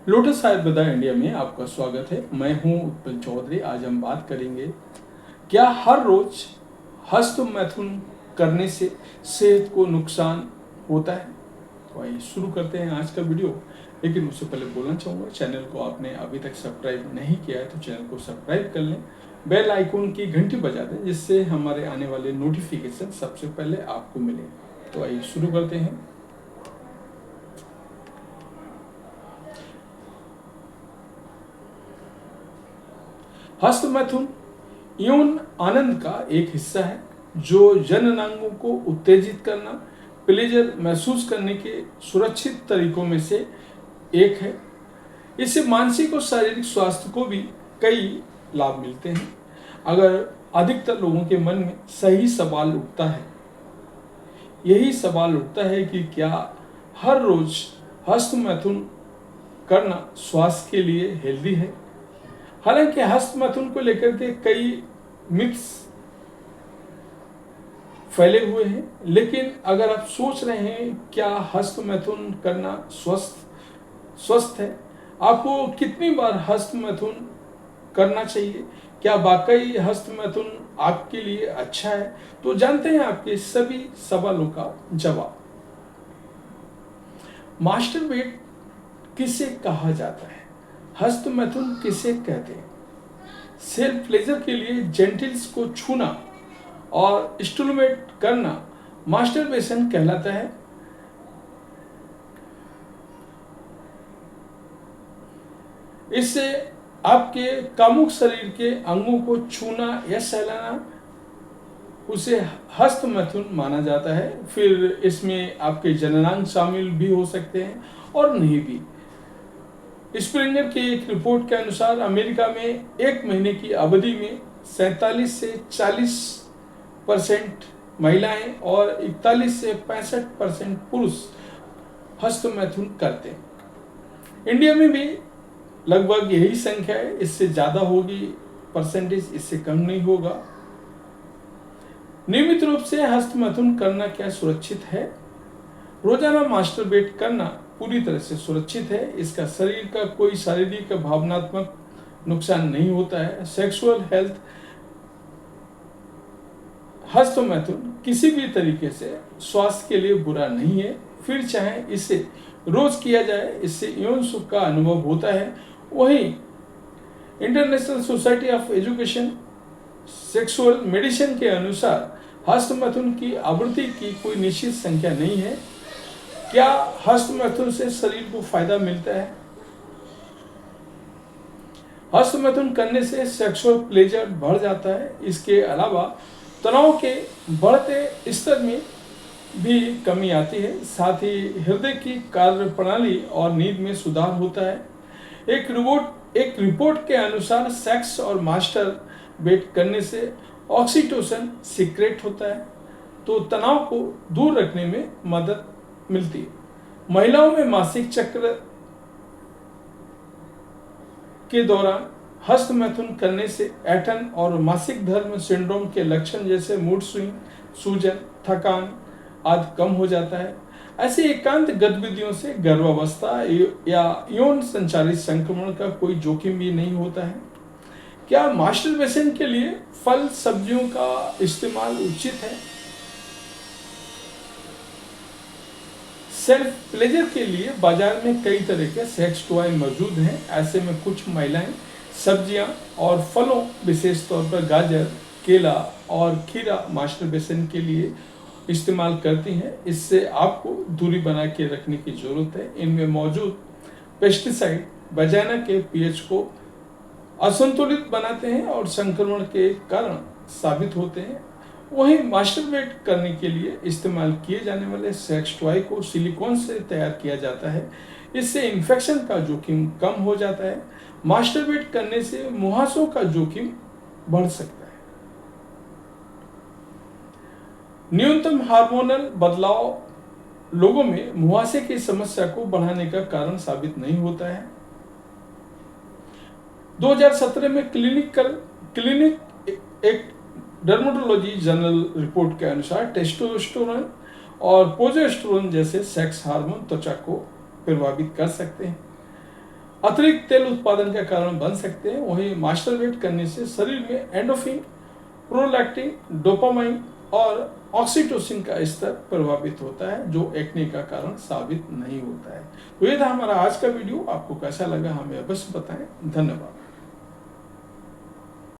Lotus Ayurveda India में आपका स्वागत है। मैं हूं उत्पल चौधरी। आज हम बात करेंगे, क्या हर रोज हस्त मैथुन करने से सेहत को नुकसान होता है। तो आइए शुरू करते हैं आज का वीडियो। लेकिन उससे पहले बोलना चाहूँगा, चैनल को आपने अभी तक सब्सक्राइब नहीं किया है तो चैनल को सब्सक्राइब कर लें, बेल आइकन की घंटी बजा दें, जिससे हमारे आने वाले नोटिफिकेशन सबसे पहले आपको मिले। तो आइए शुरू करते हैं। हस्त मैथुन यौन आनंद का एक हिस्सा है जो जननांगों को उत्तेजित करना, प्लेजर महसूस करने के सुरक्षित तरीकों में से एक है। इससे मानसिक और शारीरिक स्वास्थ्य को भी कई लाभ मिलते हैं। अगर अधिकतर लोगों के मन में सही सवाल उठता है, यही सवाल उठता है कि क्या हर रोज हस्त मैथुन करना स्वास्थ्य के लिए हेल्दी है। हालांकि हस्त मैथुन को लेकर के कई मिथ्स फैले हुए हैं, लेकिन अगर आप सोच रहे हैं क्या हस्त मैथुन करना स्वस्थ है, आपको कितनी बार हस्त मैथुन करना चाहिए, क्या वाकई हस्त मैथुन आपके लिए अच्छा है, तो जानते हैं आपके सभी सवालों का जवाब। मास्टरबेट किसे कहा जाता है, हस्त मैथुन किसे कहते हैं। सेल्फ प्लेजर के लिए जेंटिल्स को छूना और स्टिमुलेट करना मास्टरबेशन कहलाता है। इससे आपके कामुक शरीर के अंगों को छूना या सहलाना उसे हस्त मैथुन माना जाता है। फिर इसमें आपके जननांग शामिल भी हो सकते हैं और नहीं भी। स्प्रिंगर की एक रिपोर्ट के अनुसार अमेरिका में एक महीने की अवधि में 47 से 40% महिलाएं और 41 से 65% पुरुष हस्त मैथुन करते हैं। इंडिया में भी लगभग यही संख्या है, इससे ज़्यादा होगी परसेंटेज, इससे कम नहीं होगा। नियमित रूप से हस्त मैथुन करना क्या सुरक्षित है। रोजाना मास्टरबेट करना पूरी तरह से सुरक्षित है। इसका शरीर का कोई शारीरिक भावनात्मक नुकसान नहीं होता है। सेक्सुअल हेल्थ हस्त मैथुन किसी भी तरीके से स्वास्थ्य के लिए बुरा नहीं है। फिर चाहे इसे रोज किया जाए, इससे यौन सुख का अनुभव होता है। वहीं international society of education sexual medicine के अनुसार हस्त मैथुन की आवृत्ति की कोई निश्चित संख्या नहीं है। क्या हस्त मैथुन से शरीर को फायदा मिलता है। हस्त मैथुन करने से सेक्सुअल प्लेजर बढ़ जाता है। इसके अलावा तनाव के बढ़ते स्तर में भी कमी आती है। साथ ही हृदय की कार्य प्रणाली और नींद में सुधार होता है। एक रिपोर्ट के अनुसार सेक्स और मास्टरबेट करने से ऑक्सीटोसिन सीक्रेट होता है, तो तनाव को दूर रखने में मदद मिलती है। महिलाओं में मासिक चक्र के दौरान हस्त मैथुन करने से ऐंठन और मासिक धर्म सिंड्रोम के लक्षण जैसे मूड स्विंग, सूजन, थकान आदि कम हो जाता है। ऐसी एकांत गतिविधियों से गर्भावस्था या यौन संचारित संक्रमण का कोई जोखिम भी नहीं होता है। क्या मास्टरबेशन के लिए फल सब्जियों का इस्तेमाल उचित है। सेल्फ प्लेजर के लिए बाजार में कई तरह के सेक्स टॉय मौजूद हैं। ऐसे में कुछ महिलाएं सब्जियां और फलों, विशेष तौर पर गाजर, केला और खीरा मास्टरबेशन के लिए इस्तेमाल करती हैं। इससे आपको दूरी बना के रखने की जरूरत है। इनमें मौजूद पेस्टिसाइड वजाइना के पीएच को असंतुलित बनाते हैं और संक्रमण के कारण साबित होते हैं। वहीं मास्टरबेट करने के लिए इस्तेमाल किए जाने वाले सेक्स टॉय को सिलिकॉन से तैयार किया जाता है। इससे इन्फेक्शन का जोखिम कम हो जाता है। मास्टरबेट करने से मुहासों का जोखिम बढ़ सकता है। न्यूनतम हार्मोनल बदलाव लोगों में मुहासे की समस्या को बढ़ाने का कारण साबित नहीं होता है। 2017 में क्लिनिक एक डर्मेटोलॉजी जर्नल रिपोर्ट के अनुसार टेस्टोस्टेरोन और प्रोजेस्टेरोन जैसे सेक्स हार्मोन त्वचा को प्रभावित कर सकते हैं। अतिरिक्त तेल उत्पादन का कारण बन सकते हैं। वहीं मास्टरबेट करने से शरीर में एंडोफिन, प्रोलैक्टिन, डोपामाइन और ऑक्सीटोसिन का स्तर प्रभावित होता है, जो एक्ने का कारण साबित नहीं होता है। तो ये था हमारा आज का वीडियो। आपको कैसा लगा हमें अवश्य बताएं। धन्यवाद।